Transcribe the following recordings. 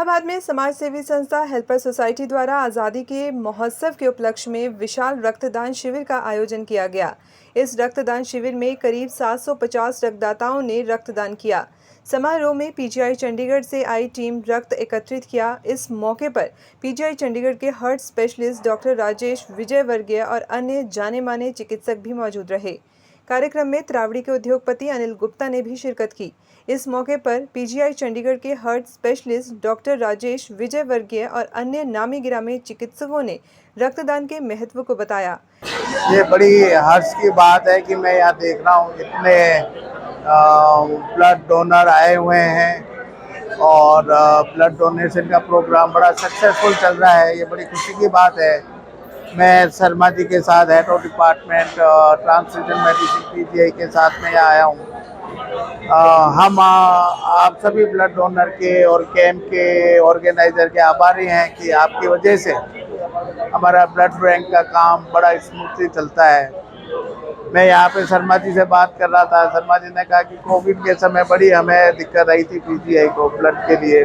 शाहबाद में समाज सेवी संस्था हेल्पर सोसाइटी द्वारा आज़ादी के महोत्सव के उपलक्ष्य में विशाल रक्तदान शिविर का आयोजन किया गया। इस रक्तदान शिविर में करीब 750 रक्तदाताओं ने रक्तदान किया। समारोह में पीजीआई चंडीगढ़ से आई टीम रक्त एकत्रित किया। इस मौके पर पीजीआई चंडीगढ़ के heart specialist doctor Rajesh Vijayvargiya और अन्य जाने माने चिकित्सक भी मौजूद रहे। कार्यक्रम में त्रावड़ी के उद्योगपति अनिल गुप्ता ने भी शिरकत की। इस मौके पर पीजीआई चंडीगढ़ के heart specialist doctor Rajesh Vijayvargiya और अन्य नामी गिरामी चिकित्सकों ने रक्तदान के महत्व को बताया। ये बड़ी हर्ष की बात है कि मैं यहाँ देख रहा हूँ इतने ब्लड डोनर आए हुए हैं और ब्लड डोनेशन का प्रोग्राम बड़ा सक्सेसफुल चल रहा है। ये बड़ी खुशी की बात है। मैं शर्मा जी के साथ head of department transfusion medicine PGI के साथ में यहाँ आया हूँ। हम आप सभी ब्लड डोनर के और कैंप के ऑर्गेनाइजर के आभारी हैं कि आपकी वजह से हमारा ब्लड बैंक का काम बड़ा स्मूथली चलता है। मैं यहाँ पे शर्मा जी से बात कर रहा था। शर्मा जी ने कहा कि कोविड के समय बड़ी हमें दिक्कत आई थी पीजीआई को ब्लड के लिए,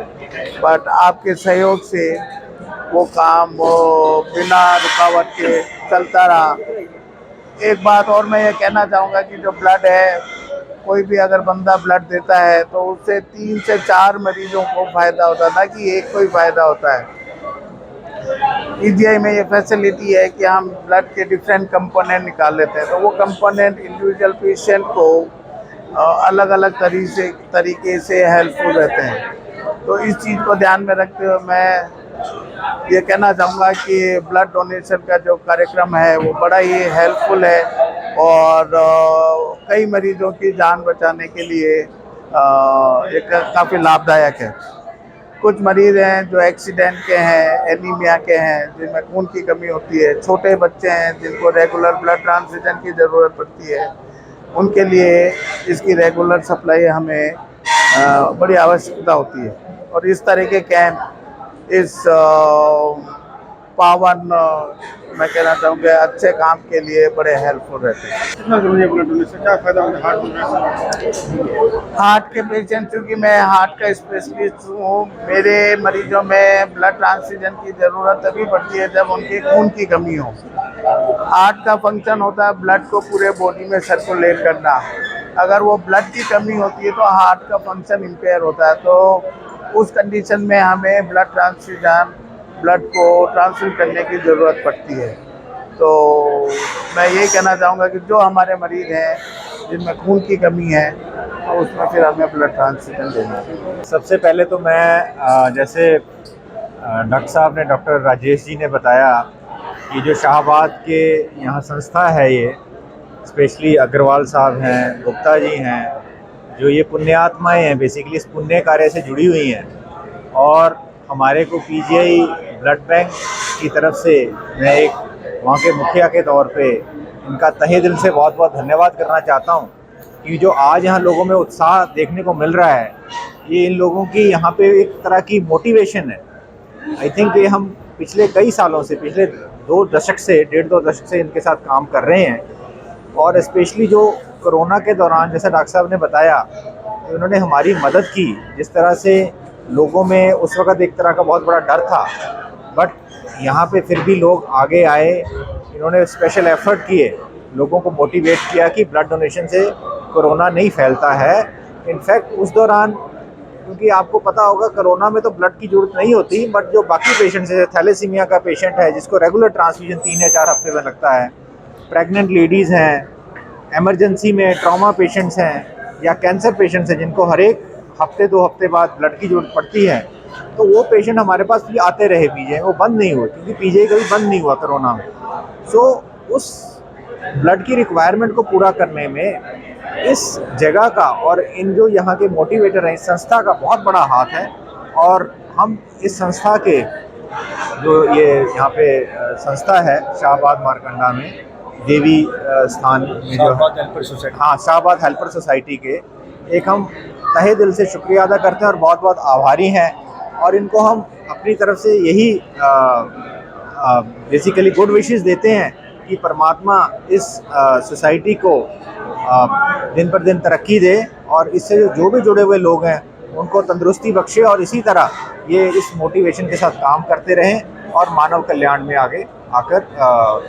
बट आपके सहयोग से वो काम बिना रुकावट के चलता रहा। एक बात और मैं ये कहना चाहूँगा कि जो ब्लड है, कोई भी अगर बंदा ब्लड देता है तो उससे 3 से 4 मरीजों को फ़ायदा होता है, ना कि एक को ही फ़ायदा होता है। पीजीआई में ये फैसिलिटी है कि हम ब्लड के डिफरेंट कंपोनेंट निकाल लेते हैं, तो वो कंपोनेंट इंडिविजुअल पेशेंट को अलग अलग तरीके से हेल्पफुल रहते हैं। तो इस चीज़ को ध्यान में रखते हुए मैं ये कहना चाहूँगा कि ब्लड डोनेशन का जो कार्यक्रम है वो बड़ा ही हेल्पफुल है और कई मरीजों की जान बचाने के लिए एक काफ़ी लाभदायक है। कुछ मरीज़ हैं जो एक्सीडेंट के हैं, एनीमिया के हैं, जिनमें खून की कमी होती है। छोटे बच्चे हैं जिनको रेगुलर ब्लड ट्रांसफ्यूजन की ज़रूरत पड़ती है। उनके लिए इसकी रेगुलर सप्लाई हमें बड़ी आवश्यकता होती है और इस तरह के कैंप इस पावन मैं कहना चाहूँगा अच्छे काम के लिए बड़े हेल्पफुल रहते हैं। कितना जरूरी है ब्लड डोनेशन? क्या फायदा होता है हार्ट के पेशेंट, क्योंकि मैं हार्ट का स्पेशलिस्ट हूँ, मेरे मरीजों में ब्लड ट्रांसफ्यूजन की ज़रूरत तभी पड़ती है जब उनके खून की कमी हो। हार्ट का फंक्शन होता है ब्लड को पूरे बॉडी में सर्कुलेट करना। अगर वो ब्लड की कमी होती है तो हार्ट का फंक्शन इम्पेयर होता है। तो उस कंडीशन में हमें ब्लड को ट्रांसफर करने की ज़रूरत पड़ती है। तो मैं यही कहना चाहूँगा कि जो हमारे मरीज़ हैं जिनमें खून की कमी है तो उसमें फिर हमें ब्लड ट्रांसफ्यूजन देना है। सबसे पहले तो मैं जैसे डॉक्टर साहब ने, डॉक्टर राजेश जी ने बताया कि जो शाहबाद के यहाँ संस्था है, ये स्पेशली अग्रवाल साहब हैं, गुप्ता जी हैं, जो ये पुण्यात्माएँ हैं, बेसिकली इस पुण्य कार्य से जुड़ी हुई हैं। और हमारे को पीजीआई ब्लड बैंक की तरफ से मैं एक वहाँ के मुखिया के तौर पे इनका तहे दिल से बहुत बहुत धन्यवाद करना चाहता हूँ कि जो आज यहाँ लोगों में उत्साह देखने को मिल रहा है, ये इन लोगों की यहाँ पे एक तरह की मोटिवेशन है। आई थिंक ये हम पिछले कई सालों से, पिछले 2 दशक से, 1.5-2 दशक से इनके साथ काम कर रहे हैं। और स्पेशली जो कोरोना के दौरान, जैसा डॉक्टर साहब ने बताया, उन्होंने हमारी मदद की। जिस तरह से लोगों में उस वक़्त एक तरह का बहुत बड़ा डर था, बट यहाँ पे फिर भी लोग आगे आए, इन्होंने स्पेशल एफ़र्ट किए, लोगों को मोटिवेट किया कि ब्लड डोनेशन से कोरोना नहीं फैलता है। इनफैक्ट उस दौरान, क्योंकि आपको पता होगा कोरोना में तो ब्लड की ज़रूरत नहीं होती, बट जो बाकी पेशेंट्स हैं, थैलेसीमिया का पेशेंट है जिसको रेगुलर ट्रांसफ्यूजन 3 या 4 हफ्ते में लगता है, प्रेग्नेंट लेडीज़ हैं, एमरजेंसी में ट्रॉमा पेशेंट्स हैं, या कैंसर पेशेंट्स हैं जिनको हर एक हफ्ते 2 हफ्ते बाद ब्लड की ज़रूरत पड़ती है, तो वो पेशेंट हमारे पास भी आते रहे पीजीआई, वो बंद नहीं हुए, क्योंकि पीजीआई कभी बंद नहीं हुआ कोरोना में। सो उस ब्लड की रिक्वायरमेंट को पूरा करने में इस जगह का और इन जो यहाँ के मोटिवेटर हैं, इस संस्था का बहुत बड़ा हाथ है। और हम इस संस्था के जो ये यहाँ पे संस्था है शाहबाद मारकंडा में, देवी स्थान में, जो शाहबाद हेल्पर सोसाइटी के एक हम तहे दिल से शुक्रिया अदा करते हैं और बहुत बहुत आभारी हैं। और इनको हम अपनी तरफ से यही बेसिकली गुड विशेस देते हैं कि परमात्मा इस सोसाइटी को दिन पर दिन तरक्की दे और इससे जो भी जुड़े हुए लोग हैं उनको तंदुरुस्ती बख्शे और इसी तरह ये इस मोटिवेशन के साथ काम करते रहें और मानव कल्याण में आगे आकर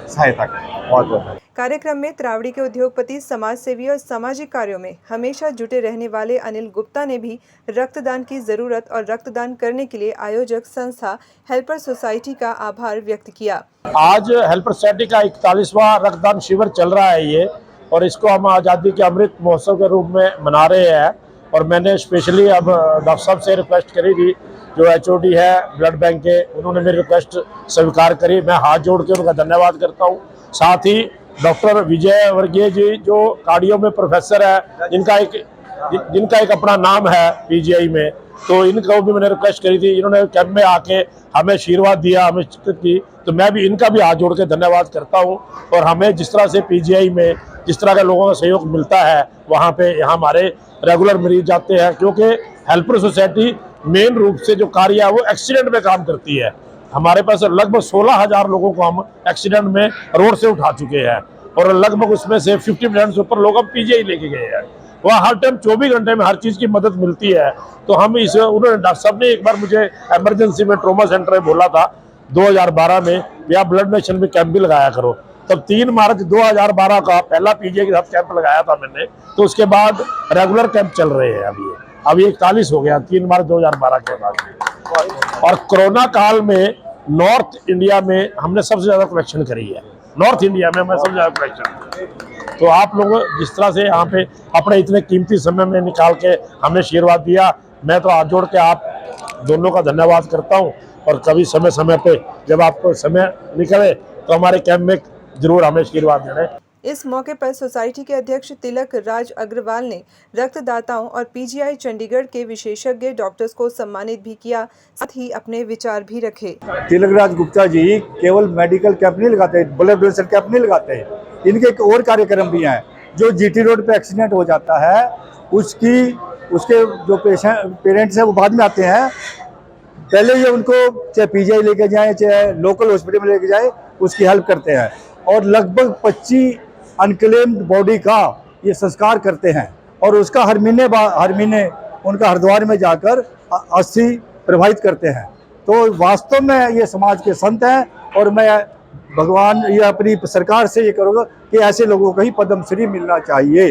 सहायता करें। बहुत बहुत कार्यक्रम में त्रावड़ी के उद्योगपति, समाज सेवी और सामाजिक कार्यों में हमेशा जुटे रहने वाले अनिल गुप्ता ने भी रक्तदान की जरूरत और रक्तदान करने के लिए आयोजक संस्था हेल्पर सोसाइटी का आभार व्यक्त किया। आज हेल्पर सोसाइटी का 41वां रक्तदान शिविर चल रहा है ये, और इसको हम आज़ादी के अमृत महोत्सव के रूप में मना रहे हैं। और मैंने स्पेशली अब डॉक्टर साहब से रिक्वेस्ट करी थी, जो HOD है ब्लड बैंक के, उन्होंने मेरी रिक्वेस्ट स्वीकार करी। मैं हाथ जोड़ के उनका धन्यवाद करता हूँ। साथ ही डॉक्टर विजय वर्गीय जी जो कार्डियो में प्रोफेसर है, जिनका एक अपना नाम है PGI में, तो इनको भी मैंने रिक्वेस्ट करी थी। इन्होंने कैंप में आके हमें आशीर्वाद दिया, हमें चिकित्सा की, तो मैं भी इनका भी हाथ जोड़ के धन्यवाद करता हूँ। और हमें जिस तरह से PGI में जिस तरह के लोगों का सहयोग मिलता है, वहाँ पे यहाँ हमारे रेगुलर मरीज जाते हैं, क्योंकि हेल्पर सोसाइटी मेन रूप से जो कार्य है वो एक्सीडेंट में काम करती है। हमारे पास लगभग 16,000 लोगों को हम एक्सीडेंट में रोड से उठा चुके हैं, और लगभग उसमें से 50% से ऊपर लोग हम PGI लेके गए हैं। वहाँ हर टाइम 24 घंटे में हर चीज़ की मदद मिलती है। तो हम उन्होंने डॉक्टर साहब ने एक बार मुझे इमरजेंसी में ट्रॉमा सेंटर में बोला था 2012 में, या ब्लड डोनेशन में कैंप भी लगाया करो। तब 3 मार्च 2012 का पहला PGI के साथ कैंप लगाया था मैंने। तो उसके बाद रेगुलर कैंप चल रहे हैं। अभी 41 हो गया 3 मार्च 2012 के बाद। और कोरोना काल में नॉर्थ इंडिया में हमने सबसे ज़्यादा कलेक्शन करी है। नॉर्थ इंडिया में मैं सबसे ज़्यादा कलेक्शन। तो आप लोग जिस तरह से यहाँ पे अपने इतने कीमती समय में निकाल के हमें आशीर्वाद दिया, मैं तो हाथ जोड़ के आप दोनों का धन्यवाद करता हूँ। और कभी समय समय पे जब आपको समय निकले तो हमारे कैंप में जरूर हमें आशीर्वाद देना। इस मौके पर सोसाइटी के अध्यक्ष तिलक राज अग्रवाल ने रक्तदाताओं और PGI चंडीगढ़ के विशेषज्ञ डॉक्टर्स को सम्मानित भी किया, साथ ही अपने विचार भी रखे। तिलक राज गुप्ता जी केवल मेडिकल कैंप नहीं लगाते, ब्लड डोनेशन कैंप नहीं लगाते, इनके एक और कार्यक्रम भी हैं। जो GT रोड पे एक्सीडेंट हो जाता है, उसके जो पेरेंट्स हैं वो बाद में आते हैं, पहले ये उनको चाहे PGI लेके जाएं चाहे लोकल हॉस्पिटल में लेके जाएं, उसकी हेल्प करते हैं। और लगभग 25 अनक्लेम्ड बॉडी का ये संस्कार करते हैं, और उसका हर महीने उनका हरिद्वार में जाकर अस्थि प्रवाहित करते हैं। तो वास्तव में ये समाज के संत हैं, और मैं भगवान ये अपनी सरकार से ये करूँगा कि ऐसे लोगों को ही पद्मश्री मिलना चाहिए।